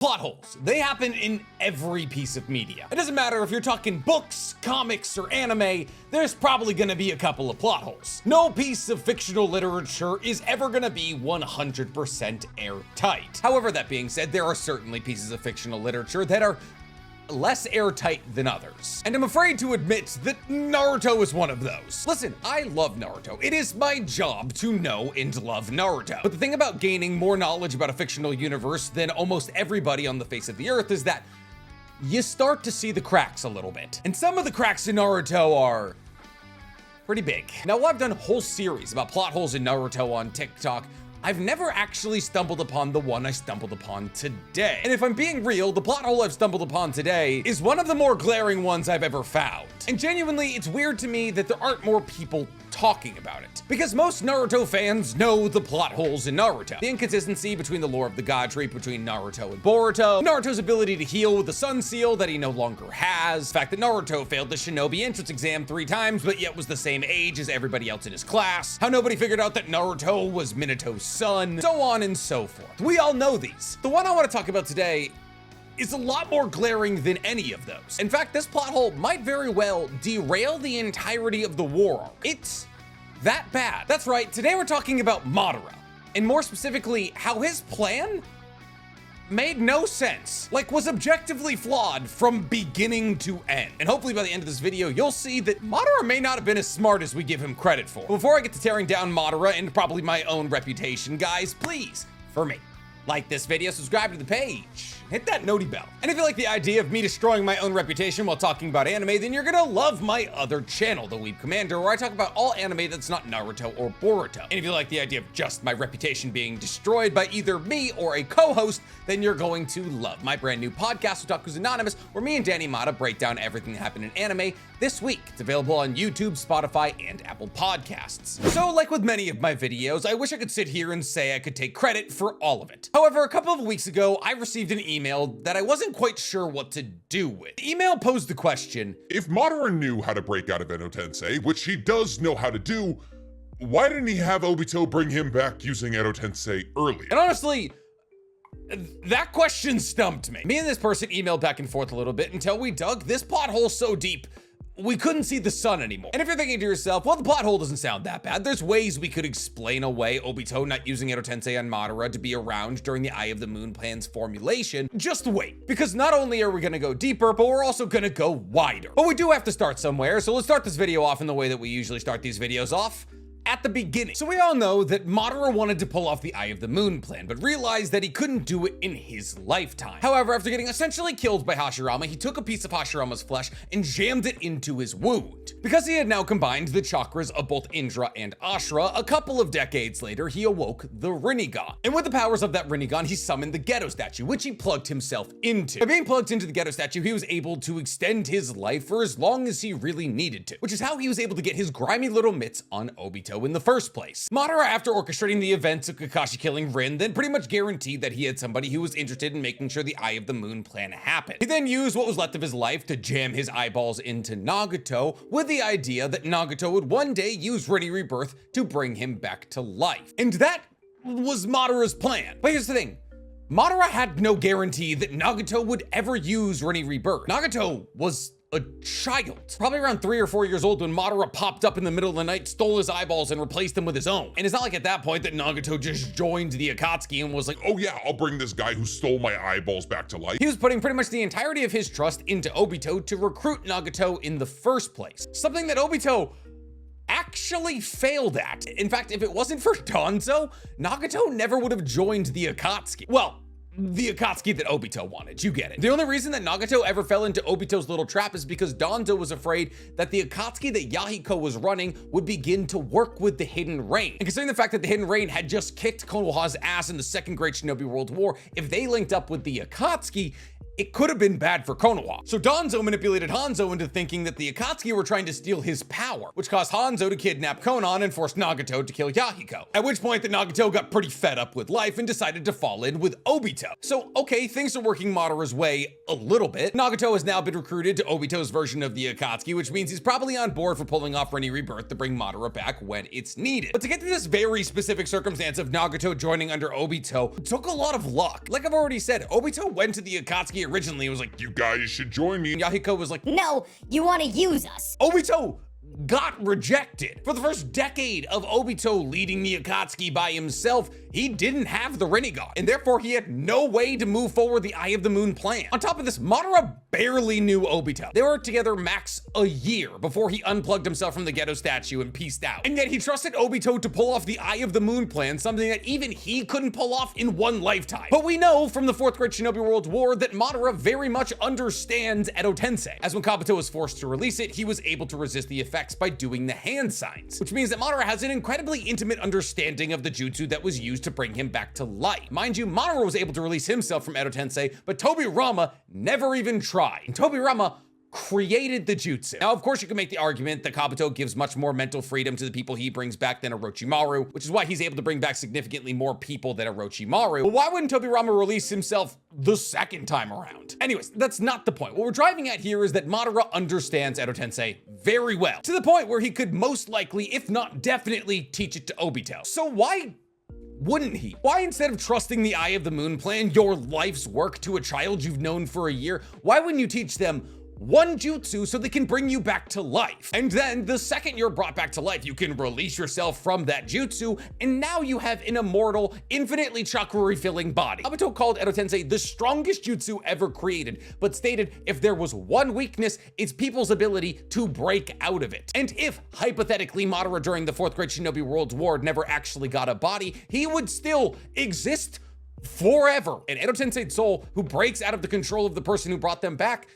Plot holes. They happen in every piece of media. It doesn't matter if you're talking books, comics, or anime, there's probably gonna be a couple of plot holes. No piece of fictional literature is ever gonna be 100% airtight. However, that being said, there are certainly pieces of fictional literature that are less airtight than others. And I'm afraid to admit that Naruto is one of those. Listen, I love Naruto. It is my job to know and love Naruto. But the thing about gaining more knowledge about a fictional universe than almost everybody on the face of the earth is that you start to see the cracks a little bit. And some of the cracks in Naruto are pretty big. Now, while I've done a whole series about plot holes in Naruto on TikTok, I've never actually stumbled upon the one I stumbled upon today. And if I'm being real, the plot hole I've stumbled upon today is one of the more glaring ones I've ever found. And genuinely, it's weird to me that there aren't more people talking about it. Because most Naruto fans know the plot holes in Naruto. The inconsistency between the lore of the god tree between Naruto and Boruto, Naruto's ability to heal with the sun seal that he no longer has, the fact that Naruto failed the shinobi entrance exam 3 times but yet was the same age as everybody else in his class, how nobody figured out that Naruto was Minato's son, so on and so forth. We all know these. The one I want to talk about today is a lot more glaring than any of those. In fact, this plot hole might very well derail the entirety of the war arc. It's that bad. That's right, today we're talking about Madara, and more specifically, how his plan made no sense, like was objectively flawed from beginning to end. And hopefully by the end of this video, you'll see that Madara may not have been as smart as we give him credit for. Before I get to tearing down Madara and probably my own reputation, guys, please, for me, like this video, subscribe to the page, hit that noti bell. And if you like the idea of me destroying my own reputation while talking about anime, then you're gonna love my other channel, The Weeb Commander, where I talk about all anime that's not Naruto or Boruto. And if you like the idea of just my reputation being destroyed by either me or a co-host, then you're going to love my brand new podcast, Otaku's Anonymous, where me and Danny Mata break down everything that happened in anime this week. It's available on YouTube, Spotify, and Apple Podcasts. So like with many of my videos, I wish I could sit here and say I could take credit for all of it. However, a couple of weeks ago, I received an email that I wasn't quite sure what to do with. The email posed the question: if Madara knew how to break out of Edo Tensei, which he does know how to do, why didn't he have Obito bring him back using Edo Tensei earlier? And honestly, that question stumped me. Me and this person emailed back and forth a little bit until we dug this plot hole so deep we couldn't see the sun anymore. And if you're thinking to yourself, well, the plot hole doesn't sound that bad, there's ways we could explain away Obito not using Edo Tensei on Madara to be around during the Eye of the Moon plan's formulation. Just wait, because not only are we gonna go deeper, but we're also gonna go wider. But we do have to start somewhere, so let's start this video off in the way that we usually start these videos off, at the beginning. So we all know that Madara wanted to pull off the Eye of the Moon plan, but realized that he couldn't do it in his lifetime. However, after getting essentially killed by Hashirama, he took a piece of Hashirama's flesh and jammed it into his wound. Because he had now combined the chakras of both Indra and Ashura, a couple of decades later, he awoke the Rinnegan. And with the powers of that Rinnegan, he summoned the Ghetto statue, which he plugged himself into. By being plugged into the Ghetto statue, he was able to extend his life for as long as he really needed to, which is how he was able to get his grimy little mitts on Obito in the first place. Madara, after orchestrating the events of Kakashi killing Rinne, then pretty much guaranteed that he had somebody who was interested in making sure the Eye of the Moon plan happened. He then used what was left of his life to jam his eyeballs into Nagato, with the idea that Nagato would one day use Rinne Rebirth to bring him back to life. And that was Madara's plan. But here's the thing. Madara had no guarantee that Nagato would ever use Rinne Rebirth. Nagato was a child, probably around 3 or 4 years old, when Madara popped up in the middle of the night, stole his eyeballs, and replaced them with his own. And it's not like at that point that Nagato just joined the Akatsuki and was like, oh yeah, I'll bring this guy who stole my eyeballs back to life. He was putting pretty much the entirety of his trust into Obito to recruit Nagato in the first place. Something that Obito actually failed at. In fact, if it wasn't for Danzo, Nagato never would have joined the Akatsuki. Well, the Akatsuki that Obito wanted, you get it. The only reason that Nagato ever fell into Obito's little trap is because Danzo was afraid that the Akatsuki that Yahiko was running would begin to work with the Hidden Rain. And considering the fact that the Hidden Rain had just kicked Konoha's ass in the Second Great Shinobi World War, if they linked up with the Akatsuki, it could have been bad for Konoha. So Danzo manipulated Hanzo into thinking that the Akatsuki were trying to steal his power, which caused Hanzo to kidnap Konan and force Nagato to kill Yahiko. At which point the Nagato got pretty fed up with life and decided to fall in with Obito. So okay, things are working Madara's way a little bit. Nagato has now been recruited to Obito's version of the Akatsuki, which means he's probably on board for pulling off Rinne Rebirth to bring Madara back when it's needed. But to get to this very specific circumstance of Nagato joining under Obito took a lot of luck. Like I've already said, Obito went to the Akatsuki originally and was like, "You guys should join me." and Yahiko was like, No, you want to use us. Obito got rejected. For the first decade of Obito leading the Akatsuki by himself, he didn't have the Rinnegan, and therefore he had no way to move forward the Eye of the Moon plan. On top of this, Madara barely knew Obito. They were together max a year before he unplugged himself from the ghetto statue and peaced out. And yet he trusted Obito to pull off the Eye of the Moon plan, something that even he couldn't pull off in one lifetime. But we know from the Fourth Great Shinobi World War that Madara very much understands Edo Tensei, as when Kabuto was forced to release it, he was able to resist the effects by doing the hand signs, which means that Madara has an incredibly intimate understanding of the jutsu that was used to bring him back to life. Mind you, Madara was able to release himself from Edo Tensei, but Tobirama never even tried. And Tobirama created the jutsu. Now, of course, you can make the argument that Kabuto gives much more mental freedom to the people he brings back than Orochimaru, which is why he's able to bring back significantly more people than Orochimaru. But why wouldn't Tobirama release himself the second time around? Anyways, that's not the point. What we're driving at here is that Madara understands Edo Tensei very well, to the point where he could most likely, if not definitely, teach it to Obito. So why wouldn't he? Why, instead of trusting the Eye of the Moon plan, your life's work, to a child you've known for a year, why wouldn't you teach them one jutsu so they can bring you back to life? And then the second you're brought back to life, you can release yourself from that jutsu, and now you have an immortal, infinitely chakra refilling body. Kabuto called Edo Tensei the strongest jutsu ever created, but stated if there was one weakness, it's people's ability to break out of it. And if, hypothetically, Madara during the Fourth Great Shinobi World War never actually got a body, he would still exist forever. And Edo Tensei's soul, who breaks out of the control of the person who brought them back,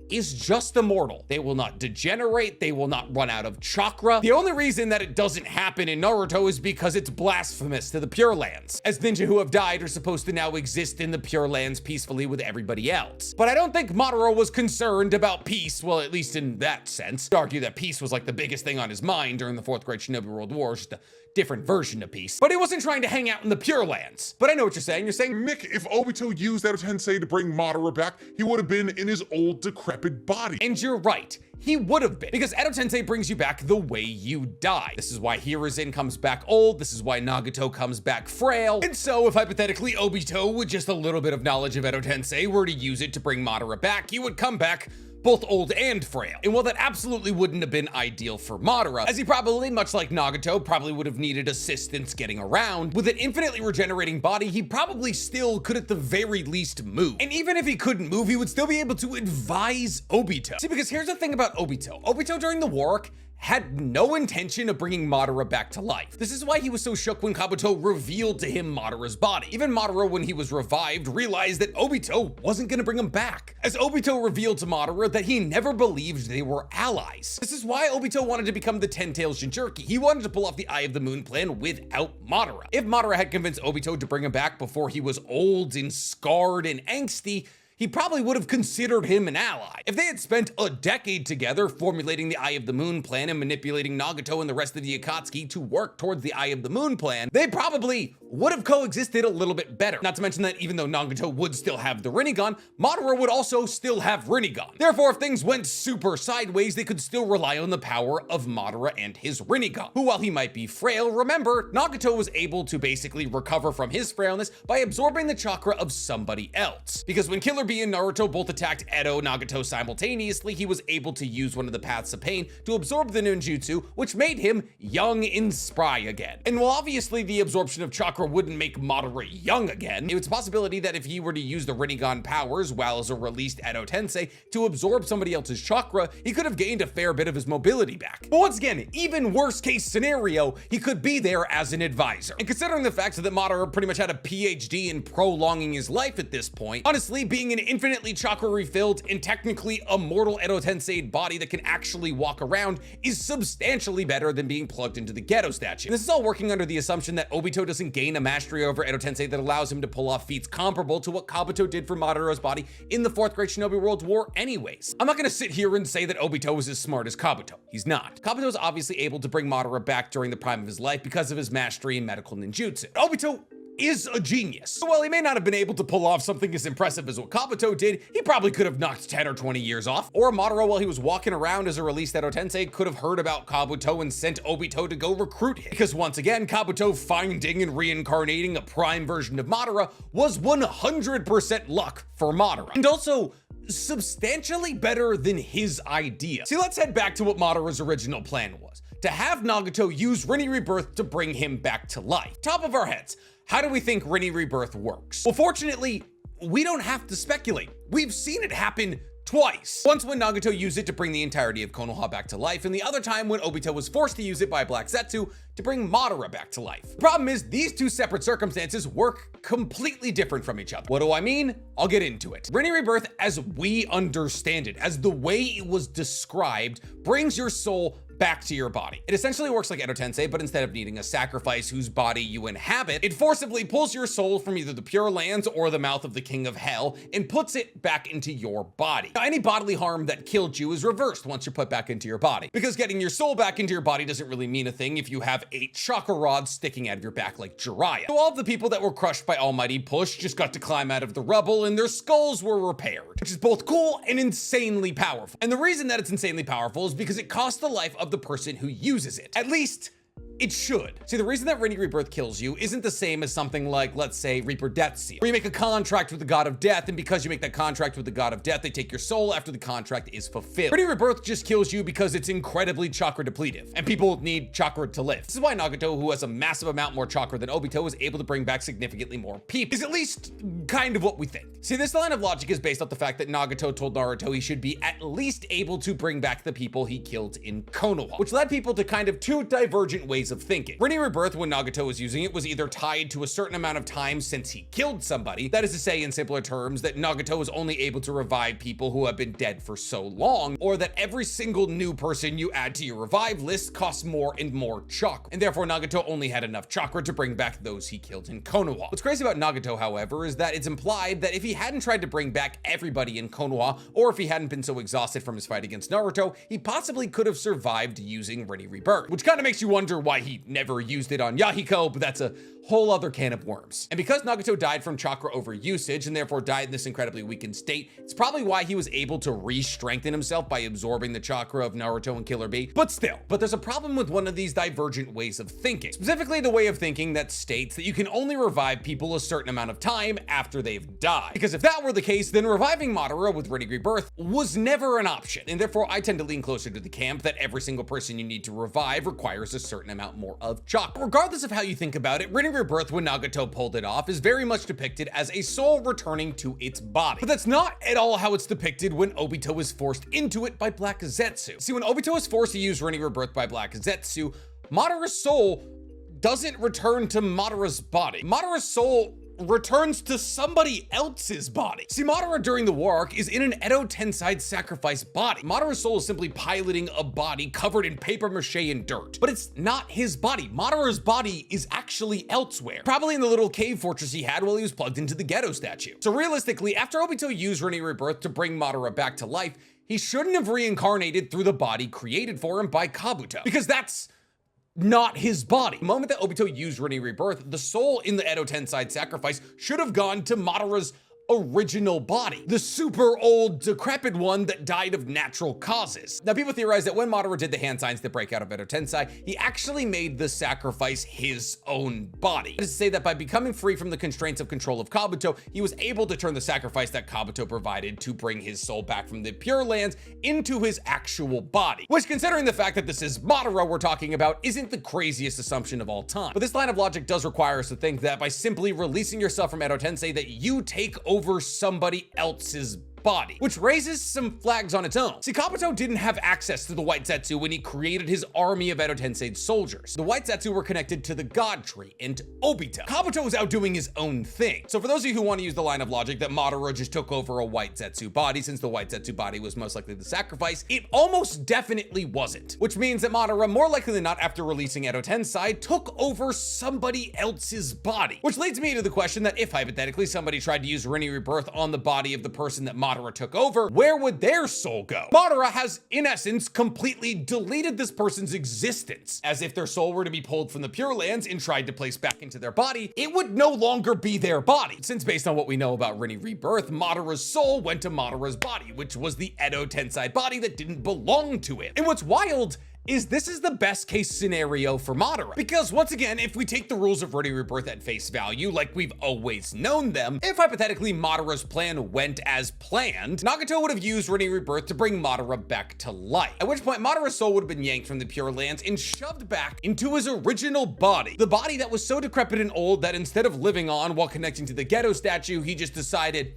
is just immortal. They will not degenerate, they will not run out of chakra. The only reason that it doesn't happen in Naruto is because it's blasphemous to the Pure Lands, as ninja who have died are supposed to now exist in the Pure Lands peacefully with everybody else. But I don't think Madara was concerned about peace, well, at least in that sense. I'd argue that peace was like the biggest thing on his mind during the Fourth Great Shinobi World War, just a different version of peace. But he wasn't trying to hang out in the Pure Lands. But I know what you're saying. You're saying, Mick, if Obito used Edo Tensei to bring Madara back, he would have been in his old decrepit body. and you're right. He would have been, because Edo Tensei brings you back the way you die. This is why Hiruzen comes back old, this is why Nagato comes back frail, and so if hypothetically Obito, with just a little bit of knowledge of Edo Tensei, were to use it to bring Madara back, he would come back both old and frail. And while that absolutely wouldn't have been ideal for Madara, as he probably, much like Nagato, probably would have needed assistance getting around, with an infinitely regenerating body, he probably still could at the very least move. And even if he couldn't move, he would still be able to advise Obito. See, because here's the thing about Obito. Obito during the war arc had no intention of bringing Madara back to life. This is why he was so shook when Kabuto revealed to him Madara's body. Even Madara, when he was revived, realized that Obito wasn't gonna bring him back, as Obito revealed to Madara that he never believed they were allies. This is why Obito wanted to become the Ten-Tailed Jinchuriki. He wanted to pull off the Eye of the Moon plan without Madara. If Madara had convinced Obito to bring him back before he was old and scarred and angsty, he probably would have considered him an ally. If they had spent a decade together formulating the Eye of the Moon plan and manipulating Nagato and the rest of the Akatsuki to work towards the Eye of the Moon plan, they probably would have coexisted a little bit better. Not to mention that even though Nagato would still have the Rinnegan, Madara would also still have Rinnegan. Therefore, if things went super sideways, they could still rely on the power of Madara and his Rinnegan, who, while he might be frail, remember, Nagato was able to basically recover from his frailness by absorbing the chakra of somebody else. Because when Killer Bee and Naruto both attacked Edo Nagato simultaneously, he was able to use one of the paths of pain to absorb the ninjutsu, which made him young and spry again. And while obviously the absorption of chakra wouldn't make Madara young again, it's a possibility that if he were to use the Rinnegan powers while as a released Edo Tensei to absorb somebody else's chakra, he could have gained a fair bit of his mobility back. But once again, even worst case scenario, he could be there as an advisor. And considering the fact that Madara pretty much had a PhD in prolonging his life at this point, honestly, being an infinitely chakra refilled and technically immortal Edo Tensei body that can actually walk around is substantially better than being plugged into the ghetto statue. And this is all working under the assumption that Obito doesn't gain gain a mastery over Edo Tensei that allows him to pull off feats comparable to what Kabuto did for Madara's body in the 4th Great Shinobi World War anyways. I'm not gonna sit here and say that Obito is as smart as Kabuto. He's not. Kabuto is obviously able to bring Madara back during the prime of his life because of his mastery in medical ninjutsu. Obito is a genius. So while he may not have been able to pull off something as impressive as what Kabuto did, he probably could have knocked 10 or 20 years off. Or Madara, while he was walking around as a released Edo Tensei, could have heard about Kabuto and sent Obito to go recruit him. Because once again, Kabuto finding and reincarnating a prime version of Madara was 100% luck for Madara. And also, substantially better than his idea. See, let's head back to what Madara's original plan was. To have Nagato use Rinne Rebirth to bring him back to life. Top of our heads, how do we think Rinne Rebirth works? Well, fortunately, we don't have to speculate. We've seen it happen twice. Once when Nagato used it to bring the entirety of Konoha back to life, and the other time when Obito was forced to use it by Black Zetsu to bring Madara back to life. The problem is, these two separate circumstances work completely different from each other. What do I mean? I'll get into it. Rinne Rebirth, as we understand it, as the way it was described, brings your soul back to your body. It essentially works like Edo Tensei, but instead of needing a sacrifice whose body you inhabit, it forcibly pulls your soul from either the Pure Lands or the mouth of the King of Hell and puts it back into your body. Now, any bodily harm that killed you is reversed once you're put back into your body, because getting your soul back into your body doesn't really mean a thing if you have 8 chakra rods sticking out of your back like Jiraiya. So all of the people that were crushed by Almighty Push just got to climb out of the rubble and their skulls were repaired, which is both cool and insanely powerful. And the reason that it's insanely powerful is because it costs the life of the person who uses it. At least, it should. See, the reason that Rinne Rebirth kills you isn't the same as something like, let's say, Reaper Death Seal, where you make a contract with the God of Death, and because you make that contract with the God of Death, they take your soul after the contract is fulfilled. Rinne Rebirth just kills you because it's incredibly chakra depletive, and people need chakra to live. This is why Nagato, who has a massive amount more chakra than Obito, is able to bring back significantly more people. Is at least kind of what we think. See, this line of logic is based off the fact that Nagato told Naruto he should be at least able to bring back the people he killed in Konoha, which led people to kind of two divergent ways of thinking. Rinne Rebirth, when Nagato was using it, was either tied to a certain amount of time since he killed somebody, that is to say, in simpler terms, that Nagato was only able to revive people who have been dead for so long, or that every single new person you add to your revive list costs more and more chakra, and therefore Nagato only had enough chakra to bring back those he killed in Konoha. What's crazy about Nagato, however, is that it's implied that if he hadn't tried to bring back everybody in Konoha, or if he hadn't been so exhausted from his fight against Naruto, he possibly could have survived using Rinne Rebirth, which kind of makes you wonder why he never used it on Yahiko, but that's a whole other can of worms. And because Nagato died from chakra overusage and therefore died in this incredibly weakened state, it's probably why he was able to re-strengthen himself by absorbing the chakra of Naruto and Killer Bee. But still, there's a problem with one of these divergent ways of thinking, specifically the way of thinking that states that you can only revive people a certain amount of time after they've died. Because if that were the case, then reviving Madara with Rinne Rebirth was never an option, and therefore I tend to lean closer to the camp that every single person you need to revive requires a certain amount more of chakra. Regardless of how you think about it, Rinne Rebirth, when Nagato pulled it off, is very much depicted as a soul returning to its body. But that's not at all how it's depicted when Obito is forced into it by Black Zetsu. See, when Obito is forced to use Rinne Rebirth by Black Zetsu, Madara's soul doesn't return to Madara's body. Madara's soul returns to somebody else's body. See, Madara during the war arc is in an Edo Tensei sacrifice body. Madara's soul is simply piloting a body covered in paper mache and dirt, but it's not his body. Madara's body is actually elsewhere, probably in the little cave fortress he had while he was plugged into the ghetto statue. So realistically, after Obito used Rinne Rebirth to bring Madara back to life, he shouldn't have reincarnated through the body created for him by Kabuto, because that's not his body. The moment that Obito used Rinne Rebirth, the soul in the Edo Tensei sacrifice should have gone to Madara's original body, the super old, decrepit one that died of natural causes. Now, people theorize that when Madara did the hand signs that break out of Edo Tensei, he actually made the sacrifice his own body. That is to say that by becoming free from the constraints of control of Kabuto, he was able to turn the sacrifice that Kabuto provided to bring his soul back from the Pure Lands into his actual body. Which, considering the fact that this is Madara we're talking about, isn't the craziest assumption of all time. But this line of logic does require us to think that by simply releasing yourself from Edo Tensei, that you take over somebody else's body, which raises some flags on its own. See, Kabuto didn't have access to the White Zetsu when he created his army of Edo Tensei's soldiers. The White Zetsu were connected to the God Tree and Obito. Kabuto was out doing his own thing. So for those of you who want to use the line of logic that Madara just took over a White Zetsu body since the White Zetsu body was most likely the sacrifice, it almost definitely wasn't. Which means that Madara, more likely than not after releasing Edo Tensei, took over somebody else's body. Which leads me to the question that if hypothetically somebody tried to use Rinne Rebirth on the body of the person that Madara took over, where would their soul go? Madara has, in essence, completely deleted this person's existence. As if their soul were to be pulled from the Pure Lands and tried to place back into their body, it would no longer be their body. Since based on what we know about Rinne Rebirth, Madara's soul went to Madara's body, which was the Edo Tensei body that didn't belong to it. And what's wild is this is the best case scenario for Madara. Because once again, if we take the rules of Rinne Rebirth at face value, like we've always known them, if hypothetically Madara's plan went as planned, Nagato would have used Rinne Rebirth to bring Madara back to life. At which point Madara's soul would have been yanked from the Pure Lands and shoved back into his original body. The body that was so decrepit and old that instead of living on while connecting to the Geto statue, he just decided,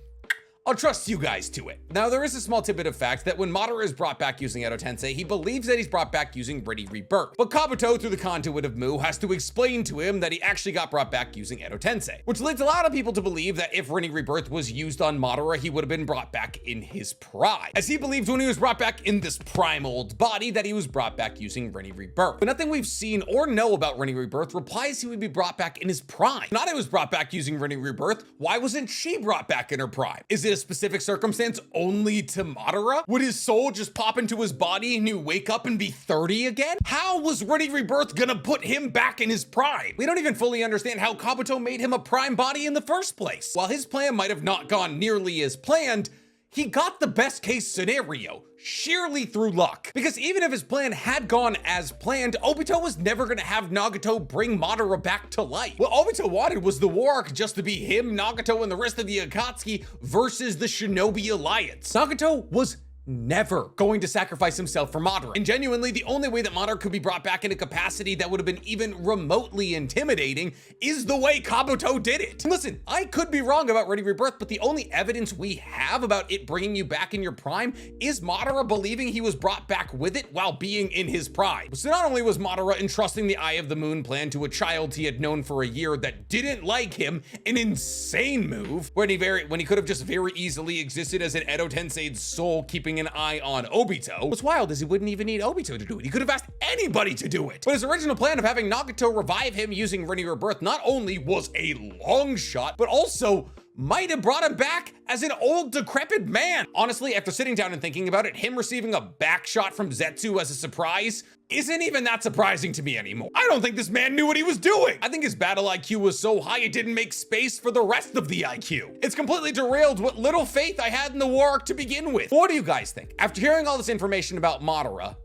I'll trust you guys to it. Now, there is a small tidbit of fact that when Madara is brought back using Edo Tensei, he believes that he's brought back using Rinne Rebirth. But Kabuto, through the conduit of Mu, has to explain to him that he actually got brought back using Edo Tensei, which leads a lot of people to believe that if Rinne Rebirth was used on Madara, he would have been brought back in his prime, as he believed when he was brought back in this prime old body that he was brought back using Rinne Rebirth. But nothing we've seen or know about Rinne Rebirth implies he would be brought back in his prime. Nade was brought back using Rinne Rebirth. Why wasn't she brought back in her prime? Is it a specific circumstance only to Madara? Would his soul just pop into his body and he'd wake up and be 30 again? How was Rinne Rebirth gonna put him back in his prime? We don't even fully understand how Kabuto made him a prime body in the first place. While his plan might have not gone nearly as planned, he got the best case scenario, sheerly through luck. Because even if his plan had gone as planned, Obito was never gonna have Nagato bring Madara back to life. What Obito wanted was the war arc just to be him, Nagato, and the rest of the Akatsuki versus the Shinobi Alliance. Nagato was never going to sacrifice himself for Madara. And genuinely, the only way that Madara could be brought back in a capacity that would have been even remotely intimidating is the way Kabuto did it. And listen, I could be wrong about Rinne Rebirth, but the only evidence we have about it bringing you back in your prime is Madara believing he was brought back with it while being in his prime. So not only was Madara entrusting the Eye of the Moon plan to a child he had known for a year that didn't like him, an insane move, when he could have just very easily existed as an Edo Tensei's soul keeping an eye on Obito. What's wild is he wouldn't even need Obito to do it. He could have asked anybody to do it. But his original plan of having Nagato revive him using Rinne Rebirth not only was a long shot, but also might have brought him back as an old, decrepit man. Honestly, after sitting down and thinking about it, him receiving a back shot from Zetsu as a surprise isn't even that surprising to me anymore. I don't think this man knew what he was doing. I think his battle IQ was so high it didn't make space for the rest of the IQ. It's completely derailed what little faith I had in the war arc to begin with. What do you guys think? After hearing all this information about Madara,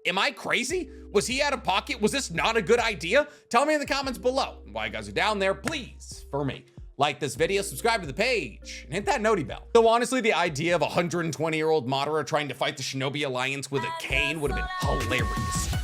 am I crazy? Was he out of pocket? Was this not a good idea? Tell me in the comments below. While you guys are down there, please, for me, like this video, subscribe to the page, and hit that noti bell. Though honestly, the idea of a 120-year-old Madara trying to fight the Shinobi Alliance with a cane would have been hilarious.